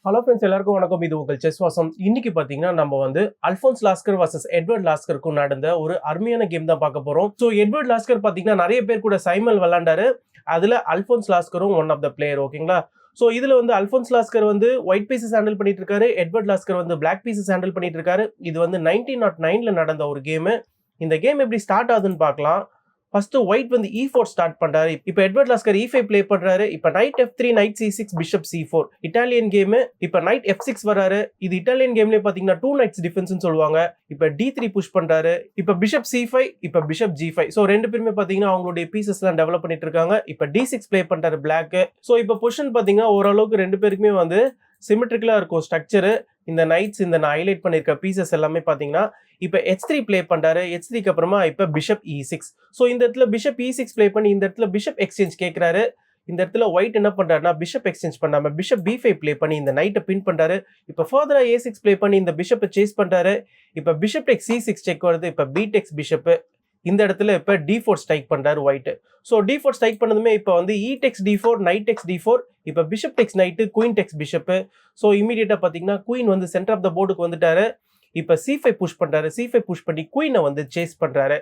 Hello friends, எல்லாருக்கும் வணக்கம். இது உங்கள் செஸ் வாசம். இன்னைக்கு பார்த்தீங்கன்னா நம்ம வந்து அல்ஃபோன்ஸ் லாஸ்கர் வர்சஸ் எட்வர்ட் லாஸ்கருக்கும் நடந்த ஒரு அருமையான கேம் தான் பார்க்க போறோம். ஸோ எட்வர்ட் லாஸ்கர் பார்த்தீங்கன்னா நிறைய பேர் கூட சைமல் விளையாண்டாரு. அதுல அல்ஃபோன்ஸ் லாஸ்கரும் ஒன் ஆஃப் த பிளேயர். ஓகேங்களா? ஸோ இதுல வந்து அல்ஃபோன்ஸ் லாஸ்கர் வந்து ஒயிட் பீசஸ் ஹேண்டில் பண்ணிட்டு இருக்காரு. எட்வர்ட் லாஸ்கர் வந்து பிளாக் பீசஸ் ஹேண்டில் பண்ணிட்டு இருக்காரு. இது வந்து 1909ல நடந்த ஒரு கேம். இந்த கேம் எப்படி ஸ்டார்ட் ஆகுதுன்னு பார்க்கலாம். ஃபர்ஸ்ட் ஒயிட் வந்து E4 ஸ்டார்ட் பண்றாரு. இப்போ எட்வர்ட் லாஸ்கர் E5 ப்ளே பண்றாரு. இப்போ night F3, night C6, bishop C4 Italian game. இப்போ நைட் F6 வராரு. இது இட்டாலியன் கேம்லயே பாத்தீங்கன்னா 2 நைட்ஸ் டிஃபென்ஸ்னு சொல்லுவாங்க. இப்போ D3 புஷ் பண்றாரு. இப்போ பிஷப் C5, இப்போ பிஷப் G5. ஸோ ரெண்டு பேருமே பாத்தீங்கன்னா அவங்களுடைய பீசஸ் எல்லாம் டெவலப் பண்ணிட்டு இருக்காங்க. இப்போ D6 ப்ளே பண்றாரு பிளாக். ஸோ இப்போ பொசிஷன் பாத்தீங்கன்னா ஓரளவுக்கு ரெண்டு பேருக்குமே வந்து சிமெட்ரிக்கலா இருக்கும் ஸ்ட்ரக்சர். இந்த நைட்ஸ் இந்த நான் ஹைலைட் பண்ணிருக்க பீசஸ் எல்லாமே பாத்தீங்கன்னா இப்போ H3 ப்ளே பண்றாரு. H3க்கு அப்புறமா இப்போ பிஷப் E6. ஸோ இந்த இடத்துல பிஷப் E6 ப்ளே பண்ணி இந்த இடத்துல பிஷப் எக்ஸ்சேஞ்ச் கேட்கிறாரு. இந்த இடத்துல ஒயிட் என்ன பண்றாருன்னா பிஷப் எக்ஸ்சேஞ்ச் பண்ணாம பிஷப் B5 ப்ளே பண்ணி இந்த நைட்டை பின் பண்றாரு. இப்போ ஃபர்தரா A6 ப்ளே பண்ணி இந்த பிஷப்பை சேஸ் பண்றாரு. இப்போ பிஷப் டெக் C6 செக் வருது. இப்போ B டெக்ஸ் பிஷப். இந்த இடத்துல இப்போ D4 ஸ்ட்ரைக் பண்றாரு ஒயிட். ஸோ D4 ஸ்ட்ரைக் பண்ணதுமே இப்போ வந்து E டெக்ஸ் D4, நைட் டெக்ஸ் D4, இப்போ பிஷப் டெக்ஸ் நைட்டு, குயின் டெக்ஸ் பிஷப். ஸோ இமீடியட்டா பாத்தீங்கன்னா குயின் வந்து சென்டர் ஆஃப் த போர்டுக்கு வந்துட்டாரு. இப்போ C5 புஷ் பண்றாரு. C5 புஷ் பண்ணி குயினை வந்து சேஸ் பண்றாரு.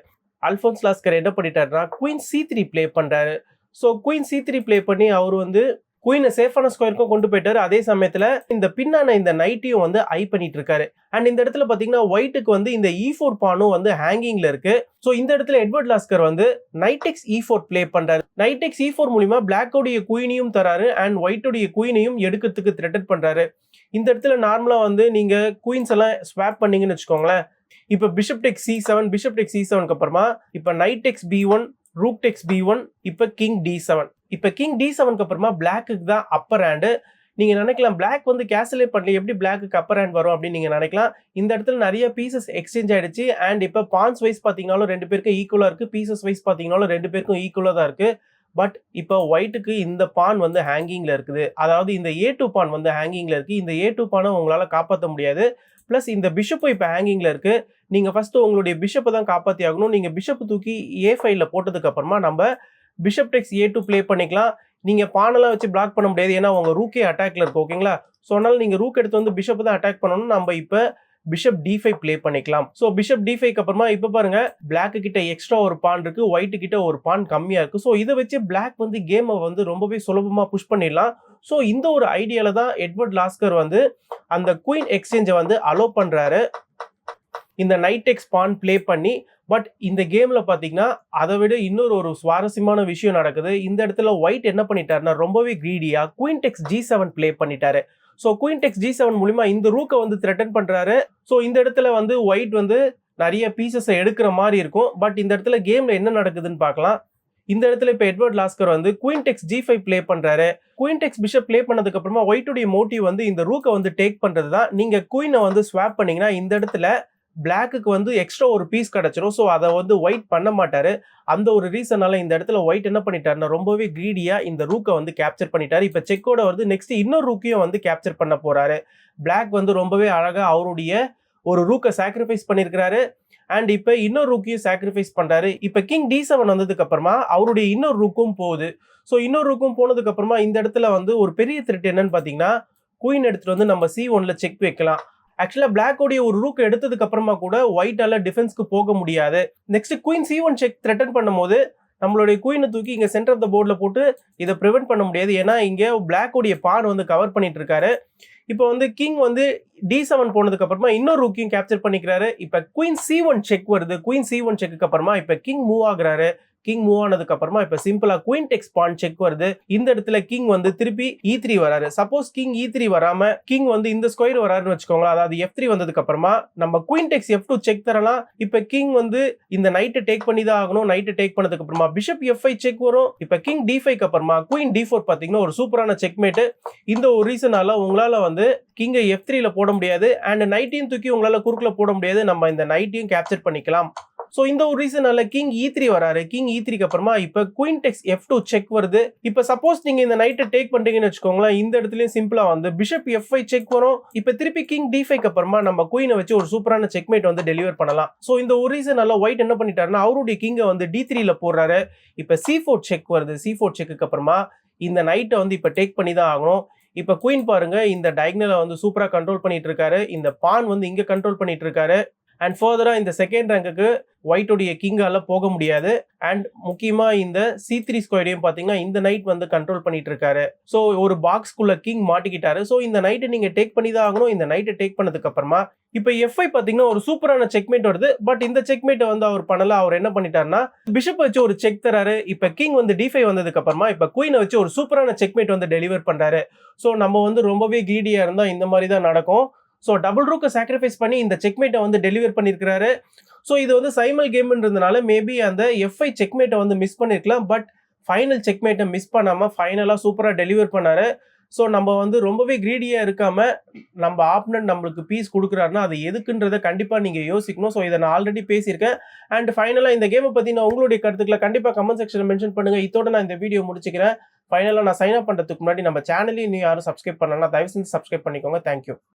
அல்ஃபோன்ஸ் லாஸ்கர் என்ன பண்ணிட்டாருன்னா குயின் C3 ப்ளே பண்றாரு. ஸோ குயின் C3 ப்ளே பண்ணி அவர் வந்து குயினை சேஃபான ஸ்கொயருக்கும் கொண்டு போயிட்டாரு. அதே சமயத்துல இந்த பின்னான இந்த நைட்டையும் வந்து ஐ பண்ணிட்டு இருக்காரு. அண்ட் இந்த இடத்துல பாத்தீங்கன்னா ஒயிட்டுக்கு வந்து இந்த E4 பானும் வந்து ஹேங்கிங்ல இருக்கு. ஸோ இந்த இடத்துல எட்வர்ட் லாஸ்கர் வந்து நைட் டெக்ஸ் E4 ப்ளே பண்றாரு. நைட் டெக்ஸ் E4 மூலியமா பிளாக்கோடைய குயினையும் தராரு அண்ட் ஒயிட்டோடைய குயினையும் எடுக்கிறதுக்கு த்ரெட்டட் பண்றாரு. இந்த இடத்துல நார்மலா வந்து நீங்க குயின்ஸ் எல்லாம் ஸ்வாப் பண்ணீங்கன்னு வச்சுக்கோங்களேன். இப்போ பிஷப் டெக்ஸ் C7, பிஷப் டெக்ஸ் C7க்கு அப்புறமா இப்போ நைட் டெக்ஸ் B1, ரூக் டெக்ஸ் B1, இப்போ கிங் D7. இப்போ கிங் D7க்கு அப்புறமா பிளாக்குக்கு தான் அப்பர் ஹேண்டு. நீங்க நினைக்கலாம் பிளாக் வந்து கேசலே பண்ணல, எப்படி பிளாக்கு அப்பர் ஹேண்ட் வரும் அப்படின்னு நீங்க நினைக்கலாம். இந்த இடத்துல நிறைய பீசஸ் எக்ஸ்சேஞ்ச் ஆயிடுச்சு. அண்ட் இப்போ பான்ஸ் வைஸ் பாத்தீங்கன்னாலும் ரெண்டு பேருக்கும் ஈக்குவலா இருக்கு. பீசஸ் வைஸ் பாத்தீங்கன்னாலும் ரெண்டு பேருக்கும் ஈக்குவலா தான் இருக்கு. பட் இப்போ ஒயிட்டுக்கு இந்த பான் வந்து ஹேங்கிங்ல இருக்குது. அதாவது இந்த A2 பான் வந்து ஹேங்கிங்ல இருக்கு. இந்த A2 பானை உங்களால காப்பாற்ற முடியாது. பிளஸ் இந்த பிஷப்பும் இப்போ ஹேங்கிங்ல இருக்கு. நீங்க ஃபர்ஸ்ட் உங்களுடைய பிஷப்பை தான் காப்பாத்தி ஆகணும். நீங்க பிஷப் தூக்கி A5ல போட்டதுக்கு அப்புறமா நம்ம பிஷப் டெக்ஸ் A2 ப்ளே பண்ணிக்கலாம். நீங்க பானெல்லாம் வச்சு பிளாக் பண்ண முடியாது, ஏன்னா உங்க ரூக்கே அட்டாக்ல இருக்கு. ஓகேங்களா? ஸோ அதனால நீங்க ரூக் எடுத்து வந்து பிஷப் தான் அட்டாக் பண்ணணும். நம்ம இப்போ பிஷப் D5 ப்ளே பண்ணிக்கலாம். ஸோ பிஷப் D5க்கு அப்புறமா இப்போ பாருங்க பிளாக் கிட்ட எக்ஸ்ட்ரா ஒரு பான் இருக்கு, ஒயிட் கிட்ட ஒரு பான் கம்மியா இருக்கு. ஸோ இதை வச்சு பிளாக் வந்து கேமை வந்து ரொம்பவே சுலபமா புஷ் பண்ணிடலாம். ஸோ இந்த ஒரு ஐடியால தான் எட்வர்ட் லாஸ்கர் வந்து அந்த குயின் எக்ஸ்சேஞ்சை வந்து அலோ பண்றாரு, இந்த நைட் டெக்ஸ் பான் ப்ளே பண்ணி. பட் இந்த கேம்ல பாத்தீங்கன்னா அதை விட இன்னொரு சுவாரஸ்யமான விஷயம் நடக்குது. இந்த இடத்துல ஒயிட் என்ன பண்ணிட்டாருன்னா ரொம்பவே கிரீடியா குயின் டெக்ஸ் G7 ப்ளே பண்ணிட்டாரு. ஸோ குயின் டெக்ஸ் G7 மூலியமா இந்த ரூக்கை வந்து த்ரெட்டன் பண்றாரு. ஸோ இந்த இடத்துல வந்து ஒயிட் வந்து நிறைய பீசஸை எடுக்கிற மாதிரி இருக்கும். பட் இந்த இடத்துல கேம்ல என்ன நடக்குதுன்னு பார்க்கலாம். இந்த இடத்துல இப்போ எட்வர்ட் லாஸ்கர் வந்து குயின் டெக்ஸ் G5 ப்ளே பண்றாரு. குயின் டெக்ஸ் பிஷப் ப்ளே பண்ணதுக்கு அப்புறமா ஒயிட்டுடைய மோட்டிவ் வந்து இந்த ரூக்கை வந்து டேக் பண்றது தான். நீங்க குயினை வந்து ஸ்வாப் பண்ணீங்கன்னா இந்த இடத்துல பிளாக்குக்கு வந்து எக்ஸ்ட்ரா ஒரு பீஸ் கிடைச்சிரும். ஸோ அதை வந்து ஒயிட் பண்ண மாட்டாரு. அந்த ஒரு ரீசனால இந்த இடத்துல ஒயிட் என்ன பண்ணிட்டாருன்னா ரொம்பவே கிரீடியா இந்த ரூக்கை வந்து கேப்சர் பண்ணிட்டாரு. இப்போ செக்கோட வந்து நெக்ஸ்ட் இன்னொரு ரூக்கையும் வந்து கேப்சர் பண்ண போறாரு. பிளாக் வந்து ரொம்பவே அழகா அவருடைய ஒரு ரூக்கை சாக்ரிஃபைஸ் பண்ணிருக்கிறாரு. அண்ட் இப்போ இன்னொரு ரூக்கையும் சாக்ரிஃபைஸ் பண்றாரு. இப்போ கிங் D7 வந்ததுக்கு அப்புறமா அவருடைய இன்னொரு ரூக்கும் போகுது. ஸோ இன்னொரு ரூக்கும் போனதுக்கு அப்புறமா இந்த இடத்துல வந்து ஒரு பெரிய த்ரெட் என்னன்னு பாத்தீங்கன்னா குயின் எடுத்துட்டு வந்து நம்ம C1ல செக் வைக்கலாம். ஆக்சுவலா பிளாக்கோடைய ஒரு ரூக் எடுத்ததுக்கு அப்புறமா கூட ஒயிட்டால டிஃபென்ஸ்க்கு போக முடியாது. Next queen C1 check threaten பண்ணும்போது நம்மளுடைய குயினை தூக்கி இங்க சென்டர் ஆஃப் த போர்ட்ல போட்டு இதை ப்ரிவென்ட் பண்ண முடியாது, ஏன்னா இங்க பிளாக்கோடைய பான் வந்து கவர் பண்ணிட்டு இருக்காரு. இப்போ வந்து கிங் வந்து D7 போனதுக்கு அப்புறமா இன்னொரு ரூக்கையும் கேப்சர் பண்ணிக்கிறாரு. இப்ப குயின் C1 செக் வருது. குயின் C1 செக்கு அப்புறமா இப்ப கிங் மூவ் ஆகுறாரு. கிங் மூவ் ஆனதுக்கு அப்புறமா இப்ப சிம்பிளா குயின் டெக்ஸ் பான் செக் வருது. இந்த இடத்துல கிங் வந்து திருப்பி E3 வராரு. சப்போஸ் கிங் E3 வராம கிங் வந்து இந்த ஸ்கொயர் வராருன்னு வச்சுக்கோங்களேன். அதாவது F3 வந்ததுக்கு அப்புறமா நம்ம குயின் டெக்ஸ் F2 செக் தரலாம். இப்ப கிங் வந்து இந்த நைட்டை டேக் பண்ணி தான் ஆகணும். நைட்டை டேக் பண்ணதுக்கு அப்புறமா பிஷப் F5 செக் வரும். இப்ப கிங் D5க்கு அப்புறமா குயின் D4 பாத்தீங்கன்னா ஒரு சூப்பரான செக்மேட். இந்த ஒரு ரீசனால உங்களால வந்து கிங்கை F3ல போட முடியாது அண்ட் நைட்டையும் தூக்கி உங்களால குறுக்குல போட முடியாது. நம்ம இந்த நைட்டையும் கேப்சர் பண்ணிக்கலாம். சோ இந்த ஒரு ரீசனால கிங் E3 வராரு. கிங் E3க்கு அப்புறமா இப்ப குயின் டெக்ஸ் F2 செக் வருது. இப்ப சப்போஸ் நீங்க இந்த நைட்டை டேக் பண்றீங்கன்னு வச்சுக்கோங்களேன், இந்த இடத்துலயும் சிம்பிளா வந்து பிஷப் F5 செக் வரும். இப்ப திருப்பி கிங் D5க்கு அப்புறமா நம்ம குயினை வச்சு ஒரு சூப்பரான செக்மேட் வந்து டெலிவர் பண்ணலாம். சோ இந்த ஒரு ரீசனால ஒயிட் என்ன பண்ணிட்டாருன்னா அவருடைய கிங்கை வந்து D3ல போடுறாரு. இப்ப C4 செக் வருது. C4 செக்குக்கு அப்புறமா இந்த நைட்டை வந்து இப்ப டேக் பண்ணி தான் ஆகணும். இப்ப குயின் பாருங்க இந்த டயகனலை வந்து சூப்பரா கண்ட்ரோல் பண்ணிட்டு இருக்காரு. இந்த பான் வந்து இங்க கண்ட்ரோல் பண்ணிட்டு இருக்காரு. அண்ட் ஃபர்தரா இந்த செகண்ட் ரேங்குக்கு ஒயிட்டுடைய கிங்கால போக முடியாது. அண்ட் முக்கியமா இந்த C3 ஸ்கொயரையும் பாத்தீங்கன்னா இந்த நைட் வந்து கண்ட்ரோல் பண்ணிட்டு இருக்காரு. ஸோ ஒரு பாக்ஸ்குள்ள கிங் மாட்டிக்கிட்டாரு. ஸோ இந்த நைட்டை நீங்க டேக் பண்ணி தான் ஆகணும். இந்த நைட்டை டேக் பண்ணதுக்கு அப்புறமா இப்ப F5 பாத்தீங்கன்னா ஒரு சூப்பரான செக்மேட் வருது. பட் இந்த செக்மேட்டை வந்து அவர் பண்ணல. அவர் என்ன பண்ணிட்டாருன்னா பிஷப் வச்சு ஒரு செக் தராரு. இப்ப கிங் வந்து D5 வந்ததுக்கு அப்புறமா இப்ப குயினை வச்சு ஒரு சூப்பரான செக்மேட் வந்து டெலிவர் பண்றாரு. ஸோ நம்ம வந்து ரொம்பவே கிரீடியா இருந்தா இந்த மாதிரி தான் நடக்கும். ஸோ டபுள் ரூக்கை சாக்ரிஃபைஸ் பண்ணி இந்த செக்மேட்டை வந்து டெலிவர் பண்ணியிருக்கிறாரு. ஸோ இது வந்து சைமல் கேம்ன்றதுனால மேபி அந்த F5 செக்மேட்டை வந்து மிஸ் பண்ணிருக்கலாம். பட் ஃபைனல் செக்மேட்டை மிஸ் பண்ணாம ஃபைனலாக சூப்பராக டெலிவர் பண்ணாரு. ஸோ நம்ம வந்து ரொம்பவே கிரீடியா இருக்காம நம்ம ஆப்னன்ட் நம்மளுக்கு பீஸ் கொடுக்குறாருன்னா அது எதுக்குன்றதை கண்டிப்பா நீங்க யோசிக்கணும். ஸோ இதை நான் ஆல்ரெடி பேசியிருக்கேன். அண்ட் ஃபைனலா இந்த கேமை பத்தி நான் உங்களுடைய கருத்துக்களை கண்டிப்பா கமெண்ட் செக்ஷன்ல மென்ஷன் பண்ணுங்க. இதோட நான் இந்த வீடியோ முடிச்சுக்கிறேன். ஃபைனலா நான் சைன் அப் பண்றதுக்கு முன்னாடி நம்ம சேனலையும் இன்னும் யாரும் சப்ஸ்கிரைப் பண்ணலன்னா தயவு செஞ்சு சப்ஸ்கிரைப் பண்ணிக்கோங்க. தேங்க்யூ.